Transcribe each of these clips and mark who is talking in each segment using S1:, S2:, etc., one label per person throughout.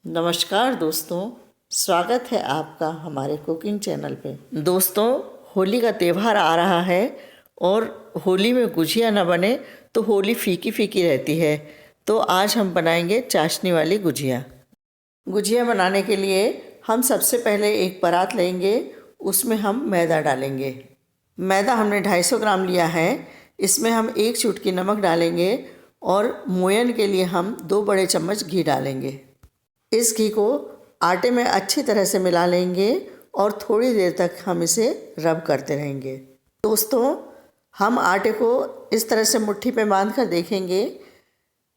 S1: नमस्कार दोस्तों, स्वागत है आपका हमारे कुकिंग चैनल पे। दोस्तों, होली का त्यौहार आ रहा है और होली में गुजिया न बने तो होली फीकी फीकी रहती है। तो आज हम बनाएंगे चाशनी वाली गुजिया। गुजिया बनाने के लिए हम सबसे पहले एक परात लेंगे, उसमें हम मैदा डालेंगे। मैदा हमने 250 ग्राम लिया है। इसमें हम 1 चुटकी नमक डालेंगे और मोयन के लिए हम 2 बड़े चम्मच घी डालेंगे। इस घी को आटे में अच्छी तरह से मिला लेंगे और थोड़ी देर तक हम इसे रब करते रहेंगे। दोस्तों, हम आटे को इस तरह से मुट्ठी पे बांध कर देखेंगे।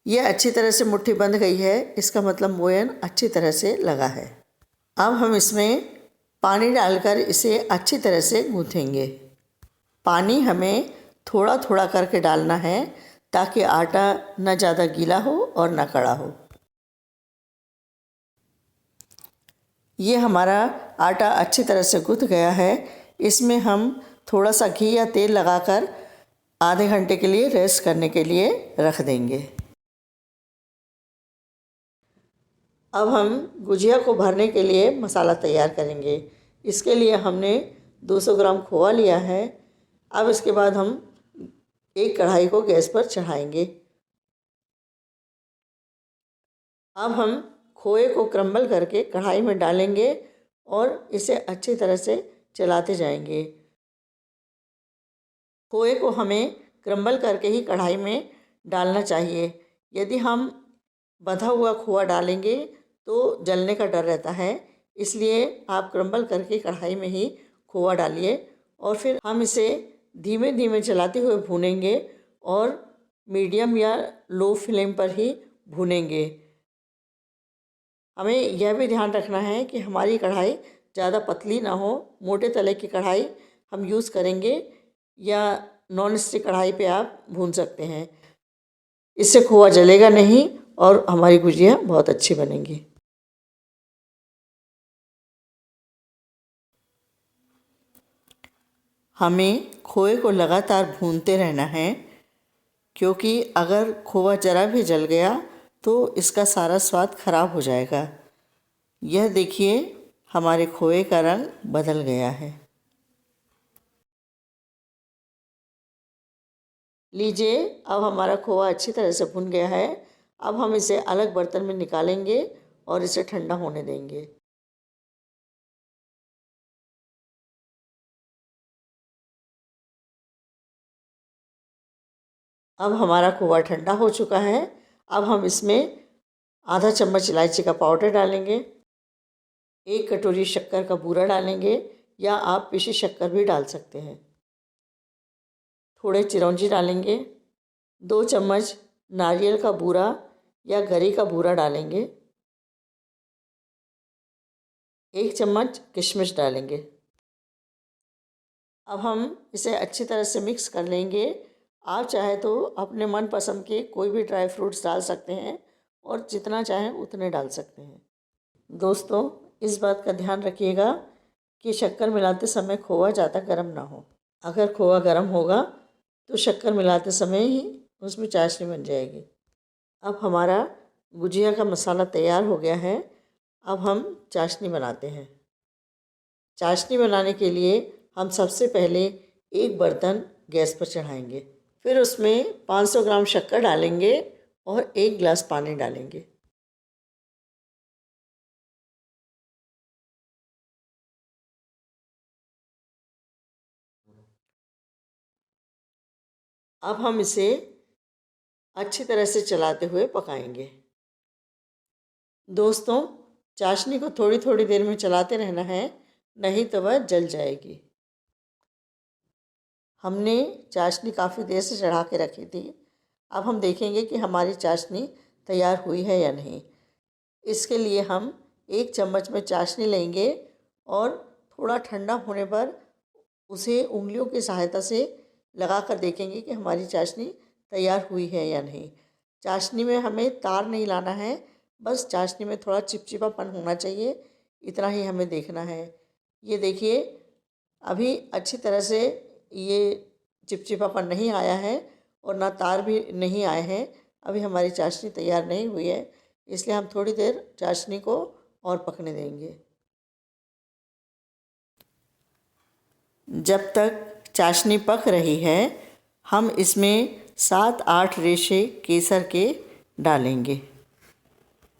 S1: यह अच्छी तरह से मुट्ठी बंध गई है, इसका मतलब मोयन अच्छी तरह से लगा है। अब हम इसमें पानी डालकर इसे अच्छी तरह से गूँथेंगे। पानी हमें थोड़ा थोड़ा करके डालना है ताकि आटा न ज़्यादा गीला हो और न कड़ा हो। ये हमारा आटा अच्छी तरह से गूँथ गया है। इसमें हम थोड़ा सा घी या तेल लगाकर आधे घंटे के लिए रेस्ट करने के लिए रख देंगे। अब हम गुजिया को भरने के लिए मसाला तैयार करेंगे। इसके लिए हमने 200 ग्राम खोआ लिया है। अब इसके बाद हम एक कढ़ाई को गैस पर चढ़ाएंगे। अब हम खोए को क्रम्बल करके कढ़ाई में डालेंगे और इसे अच्छी तरह से चलाते जाएंगे। खोए को हमें क्रम्बल करके ही कढ़ाई में डालना चाहिए। यदि हम बंधा हुआ खोआ डालेंगे तो जलने का डर रहता है, इसलिए आप क्रम्बल करके कढ़ाई में ही खोआ डालिए और फिर हम इसे धीमे धीमे चलाते हुए भूनेंगे और मीडियम या लो फ्लेम पर ही भूनेंगे। हमें यह भी ध्यान रखना है कि हमारी कढ़ाई ज़्यादा पतली ना हो। मोटे तले की कढ़ाई हम यूज़ करेंगे या नॉन स्टिक कढ़ाई पे आप भून सकते हैं। इससे खोआ जलेगा नहीं और हमारी गुजिया बहुत अच्छी बनेगी। हमें खोए को लगातार भूनते रहना है, क्योंकि अगर खोआ ज़रा भी जल गया तो इसका सारा स्वाद खराब हो जाएगा। यह देखिए, हमारे खोए का रंग बदल गया है। लीजिए, अब हमारा खोआ अच्छी तरह से भुन गया है। अब हम इसे अलग बर्तन में निकालेंगे और इसे ठंडा होने देंगे। अब हमारा खोआ ठंडा हो चुका है। अब हम इसमें आधा चम्मच इलायची का पाउडर डालेंगे, 1 कटोरी शक्कर का बूरा डालेंगे या आप पिसी शक्कर भी डाल सकते हैं। थोड़े चिरौंजी डालेंगे, 2 चम्मच नारियल का बूरा या गरी का बूरा डालेंगे, 1 चम्मच किशमिश डालेंगे। अब हम इसे अच्छी तरह से मिक्स कर लेंगे। आप चाहे तो अपने मनपसंद के कोई भी ड्राई फ्रूट्स डाल सकते हैं और जितना चाहें उतने डाल सकते हैं। दोस्तों, इस बात का ध्यान रखिएगा कि शक्कर मिलाते समय खोआ ज़्यादा गर्म ना हो। अगर खोआ गर्म होगा तो शक्कर मिलाते समय ही उसमें चाशनी बन जाएगी। अब हमारा गुजिया का मसाला तैयार हो गया है। अब हम चाशनी बनाते हैं। चाशनी बनाने के लिए हम सबसे पहले एक बर्तन गैस पर चढ़ाएंगे, फिर उसमें 500 ग्राम शक्कर डालेंगे और 1 गिलास पानी डालेंगे। अब हम इसे अच्छी तरह से चलाते हुए पकाएंगे। दोस्तों, चाशनी को थोड़ी थोड़ी देर में चलाते रहना है, नहीं तो वह जल जाएगी। हमने चाशनी काफ़ी देर से चढ़ा के रखी थी। अब हम देखेंगे कि हमारी चाशनी तैयार हुई है या नहीं। इसके लिए हम 1 चम्मच में चाशनी लेंगे और थोड़ा ठंडा होने पर उसे उंगलियों की सहायता से लगा कर देखेंगे कि हमारी चाशनी तैयार हुई है या नहीं। चाशनी में हमें तार नहीं लाना है, बस चाशनी में थोड़ा चिपचिपापन होना चाहिए, इतना ही हमें देखना है। ये देखिए, अभी अच्छी तरह से ये चिपचिपापन नहीं आया है और ना तार भी नहीं आए हैं। अभी हमारी चाशनी तैयार नहीं हुई है। इसलिए हम थोड़ी देर चाशनी को और पकने देंगे। जब तक चाशनी पक रही है हम इसमें 7-8 रेशे केसर के डालेंगे।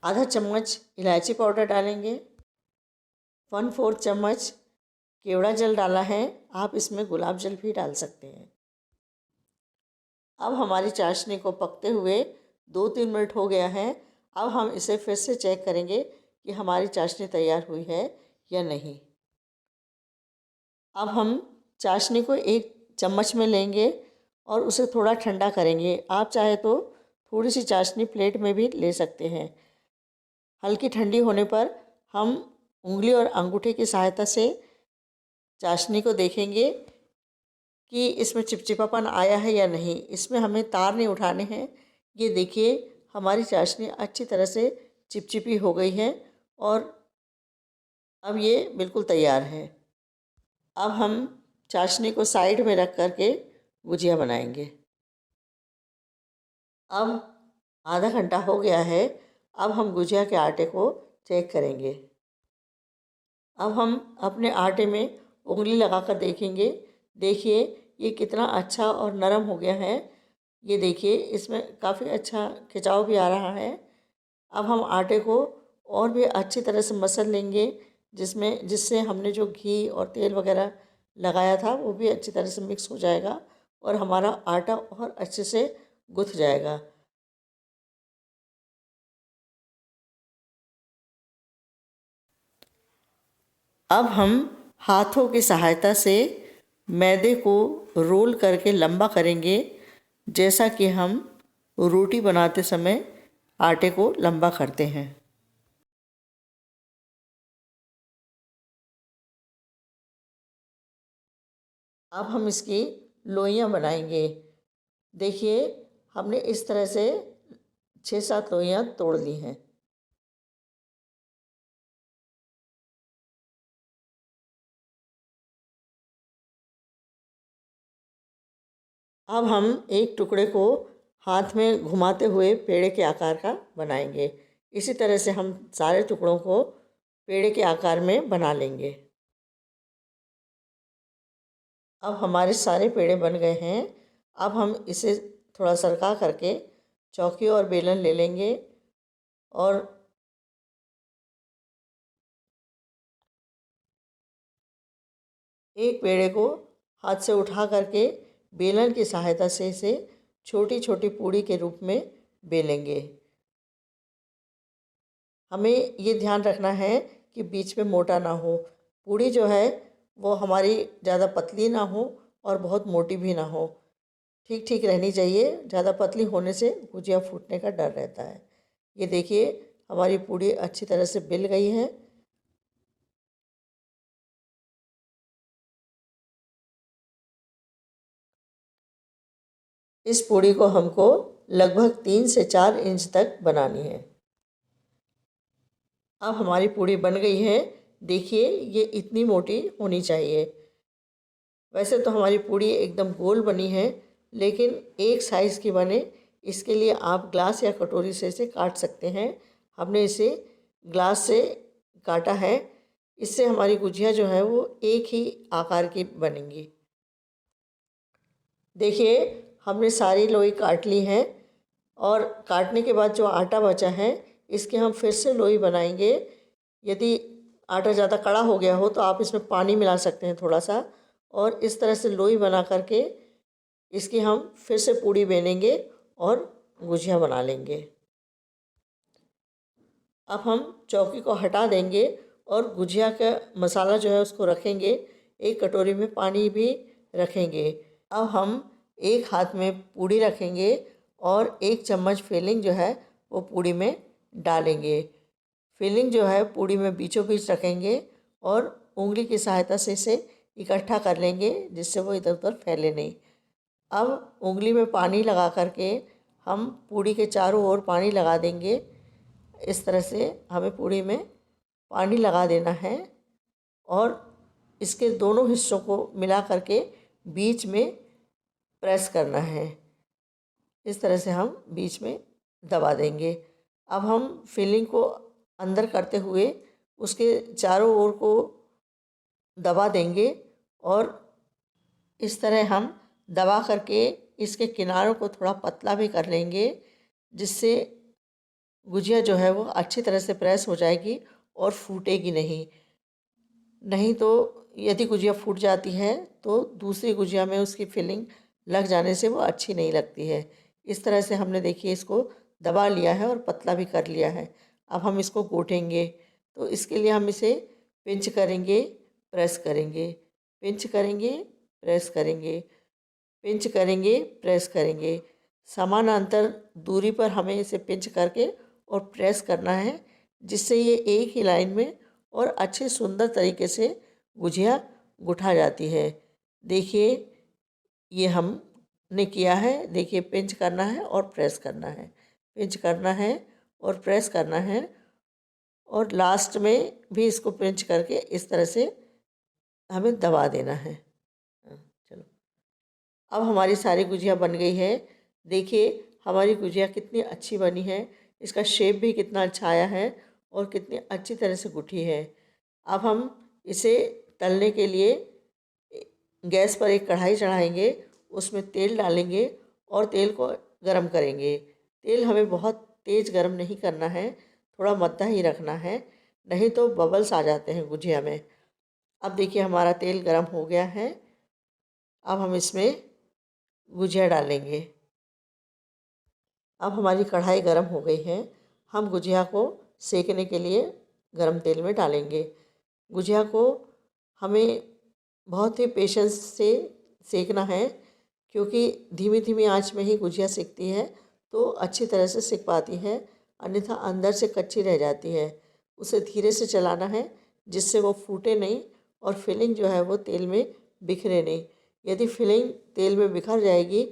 S1: आधा चम्मच इलायची पाउडर डालेंगे। 1/4 चम्मच केवड़ा जल डाला है, आप इसमें गुलाब जल भी डाल सकते हैं। अब हमारी चाशनी को पकते हुए 2-3 मिनट हो गया है। अब हम इसे फिर से चेक करेंगे कि हमारी चाशनी तैयार हुई है या नहीं। अब हम चाशनी को एक चम्मच में लेंगे और उसे थोड़ा ठंडा करेंगे। आप चाहे तो थोड़ी सी चाशनी प्लेट में भी ले सकते हैं। हल्की ठंडी होने पर हम उंगली और अंगूठे की सहायता से चाशनी को देखेंगे कि इसमें चिपचिपापन आया है या नहीं। इसमें हमें तार नहीं उठाने हैं। ये देखिए हमारी चाशनी अच्छी तरह से चिपचिपी हो गई है और अब ये बिल्कुल तैयार है। अब हम चाशनी को साइड में रख कर के गुजिया बनाएंगे। अब आधा घंटा हो गया है। अब हम गुजिया के आटे को चेक करेंगे। अब हम अपने आटे में उंगली लगाकर देखेंगे। देखिए ये कितना अच्छा और नरम हो गया है। ये देखिए इसमें काफ़ी अच्छा खिंचाव भी आ रहा है। अब हम आटे को और भी अच्छी तरह से मसल लेंगे, जिससे हमने जो घी और तेल वगैरह लगाया था वो भी अच्छी तरह से मिक्स हो जाएगा और हमारा आटा और अच्छे से गुथ जाएगा। अब हम हाथों की सहायता से मैदे को रोल करके लंबा करेंगे, जैसा कि हम रोटी बनाते समय आटे को लंबा करते हैं। अब हम इसकी लोइयाँ बनाएंगे। देखिए हमने इस तरह से 6-7 लोइयाँ तोड़ ली हैं। अब हम एक टुकड़े को हाथ में घुमाते हुए पेड़े के आकार का बनाएंगे। इसी तरह से हम सारे टुकड़ों को पेड़े के आकार में बना लेंगे। अब हमारे सारे पेड़े बन गए हैं। अब हम इसे थोड़ा सरका करके चौकी और बेलन ले लेंगे और एक पेड़े को हाथ से उठा करके बेलन की सहायता से इसे छोटी छोटी पूड़ी के रूप में बेलेंगे। हमें ये ध्यान रखना है कि बीच में मोटा ना हो। पूड़ी जो है वो हमारी ज़्यादा पतली ना हो और बहुत मोटी भी ना हो, ठीक ठीक रहनी चाहिए। ज़्यादा पतली होने से गुजिया फूटने का डर रहता है। ये देखिए हमारी पूड़ी अच्छी तरह से बिल गई है। इस पूड़ी को हमको लगभग 3 से 4 इंच तक बनानी है। अब हमारी पूड़ी बन गई है। देखिए ये इतनी मोटी होनी चाहिए। वैसे तो हमारी पूड़ी एकदम गोल बनी है, लेकिन एक साइज़ की बने इसके लिए आप ग्लास या कटोरी से इसे काट सकते हैं। हमने इसे ग्लास से काटा है। इससे हमारी गुजिया जो है वो एक ही आकार की बनेंगी। देखिए हमने सारी लोई काट ली हैं और काटने के बाद जो आटा बचा है इसके हम फिर से लोई बनाएंगे। यदि आटा ज़्यादा कड़ा हो गया हो तो आप इसमें पानी मिला सकते हैं थोड़ा सा, और इस तरह से लोई बना करके इसकी हम फिर से पूड़ी बेलेंगे और गुजिया बना लेंगे। अब हम चौकी को हटा देंगे और गुजिया का मसाला जो है उसको रखेंगे। एक कटोरी में पानी भी रखेंगे। अब हम एक हाथ में पूड़ी रखेंगे और एक चम्मच फिलिंग जो है वो पूड़ी में डालेंगे। फिलिंग जो है पूड़ी में बीचों बीच रखेंगे और उंगली की सहायता से इसे इकट्ठा कर लेंगे, जिससे वो इधर उधर फैले नहीं। अब उंगली में पानी लगा करके हम पूड़ी के चारों ओर पानी लगा देंगे। इस तरह से हमें पूड़ी में पानी लगा देना है और इसके दोनों हिस्सों को मिला करके बीच में प्रेस करना है। इस तरह से हम बीच में दबा देंगे। अब हम फिलिंग को अंदर करते हुए उसके चारों ओर को दबा देंगे और इस तरह हम दबा करके इसके किनारों को थोड़ा पतला भी कर लेंगे, जिससे गुजिया जो है वो अच्छी तरह से प्रेस हो जाएगी और फूटेगी नहीं। नहीं तो यदि गुजिया फूट जाती है तो दूसरी गुजिया में उसकी फिलिंग लग जाने से वो अच्छी नहीं लगती है। इस तरह से हमने देखिए इसको दबा लिया है और पतला भी कर लिया है। अब हम इसको गूँथेंगे, तो इसके लिए हम इसे पिंच करेंगे, प्रेस करेंगे, पिंच करेंगे, प्रेस करेंगे, पिंच करेंगे, प्रेस करेंगे। समानांतर दूरी पर हमें इसे पिंच करके और प्रेस करना है, जिससे ये एक ही लाइन में और अच्छे सुंदर तरीके से गुजिया गुठा जाती है। देखिए ये हमने किया है, देखिए पिंच करना है और प्रेस करना है, पिंच करना है और प्रेस करना है, और लास्ट में भी इसको पिंच करके इस तरह से हमें दबा देना है। चलो, अब हमारी सारी गुजिया बन गई है। देखिए हमारी गुजिया कितनी अच्छी बनी है, इसका शेप भी कितना अच्छा आया है और कितनी अच्छी तरह से गुठी है। अब हम इसे तलने के लिए गैस पर एक कढ़ाई चढ़ाएंगे, उसमें तेल डालेंगे और तेल को गरम करेंगे। तेल हमें बहुत तेज़ गरम नहीं करना है, थोड़ा मद्दा ही रखना है, नहीं तो बबल्स आ जाते हैं गुजिया में। अब देखिए हमारा तेल गरम हो गया है। अब हम इसमें गुजिया डालेंगे। अब हमारी कढ़ाई गरम हो गई है। हम गुजिया को सेकने के लिए गरम तेल में डालेंगे। गुजिया को हमें बहुत ही पेशेंस से सेकना है, क्योंकि धीमी धीमी आंच में ही गुजिया सिकती है तो अच्छी तरह से सिक पाती है, अन्यथा अंदर से कच्ची रह जाती है। उसे धीरे से चलाना है, जिससे वो फूटे नहीं और फिलिंग जो है वो तेल में बिखरे नहीं। यदि फिलिंग तेल में बिखर जाएगी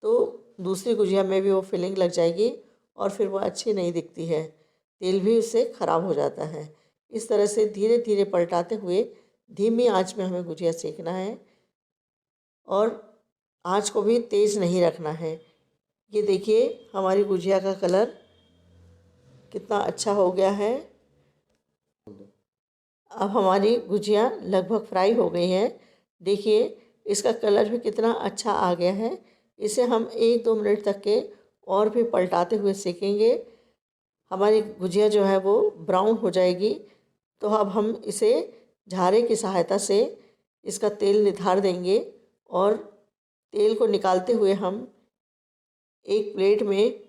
S1: तो दूसरी गुजिया में भी वो फिलिंग लग जाएगी और फिर वो अच्छी नहीं दिखती है, तेल भी उससे ख़राब हो जाता है। इस तरह से धीरे धीरे पलटाते हुए धीमी आंच में हमें गुजिया सेकना है और आंच को भी तेज़ नहीं रखना है। ये देखिए हमारी गुजिया का कलर कितना अच्छा हो गया है। अब हमारी गुजिया लगभग फ्राई हो गई है। देखिए इसका कलर भी कितना अच्छा आ गया है। इसे हम 1-2 मिनट तक के और भी पलटाते हुए सेकेंगे। हमारी गुजिया जो है वो ब्राउन हो जाएगी, तो अब हम इसे झारे की सहायता से इसका तेल निथार देंगे और तेल को निकालते हुए हम एक प्लेट में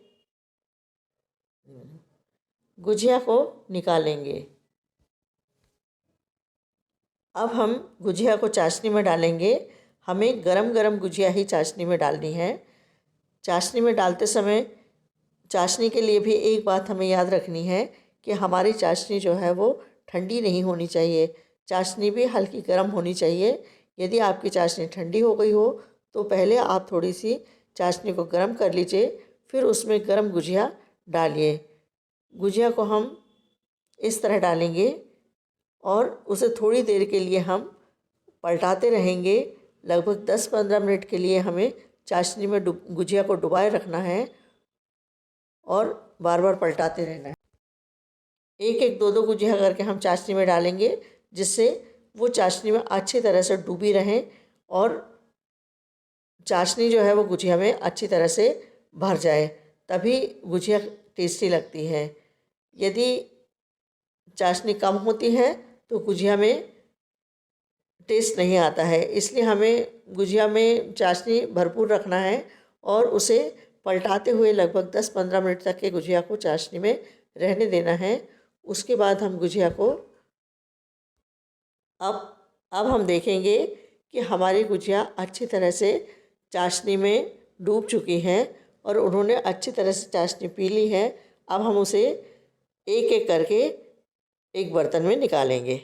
S1: गुजिया को निकालेंगे। अब हम गुजिया को चाशनी में डालेंगे। हमें गरम गरम गुजिया ही चाशनी में डालनी है। चाशनी में डालते समय चाशनी के लिए भी एक बात हमें याद रखनी है कि हमारी चाशनी जो है वो ठंडी नहीं होनी चाहिए, चाशनी भी हल्की गर्म होनी चाहिए। यदि आपकी चाशनी ठंडी हो गई हो तो पहले आप थोड़ी सी चाशनी को गर्म कर लीजिए, फिर उसमें गर्म गुजिया डालिए। गुजिया को हम इस तरह डालेंगे और उसे थोड़ी देर के लिए हम पलटाते रहेंगे। लगभग 10-15 मिनट के लिए हमें चाशनी में गुजिया को डुबाए रखना है और बार बार पलटाते रहना है। एक एक दो दो गुजिया करके हम चाशनी में डालेंगे, जिससे वो चाशनी में अच्छी तरह से डूबी रहें और चाशनी जो है वो गुजिया में अच्छी तरह से भर जाए, तभी गुजिया टेस्टी लगती है। यदि चाशनी कम होती है तो गुजिया में टेस्ट नहीं आता है, इसलिए हमें गुजिया में चाशनी भरपूर रखना है और उसे पलटाते हुए लगभग 10-15 मिनट तक के गुजिया को चाशनी में रहने देना है। उसके बाद हम गुजिया को अब हम देखेंगे कि हमारी गुजिया अच्छी तरह से चाशनी में डूब चुकी हैं और उन्होंने अच्छी तरह से चाशनी पी ली है। अब हम उसे एक एक करके एक बर्तन में निकालेंगे।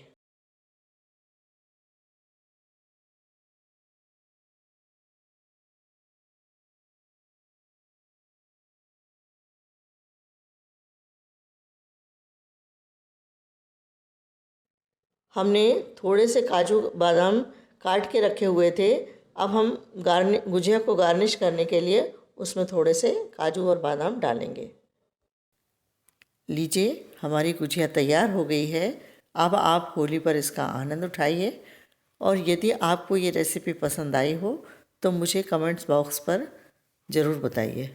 S1: हमने थोड़े से काजू बादाम काट के रखे हुए थे। अब हम गुजिया को गार्निश करने के लिए उसमें थोड़े से काजू और बादाम डालेंगे। लीजिए, हमारी गुजिया तैयार हो गई है। अब आप होली पर इसका आनंद उठाइए। और यदि आपको ये रेसिपी पसंद आई हो तो मुझे कमेंट्स बॉक्स पर ज़रूर बताइए।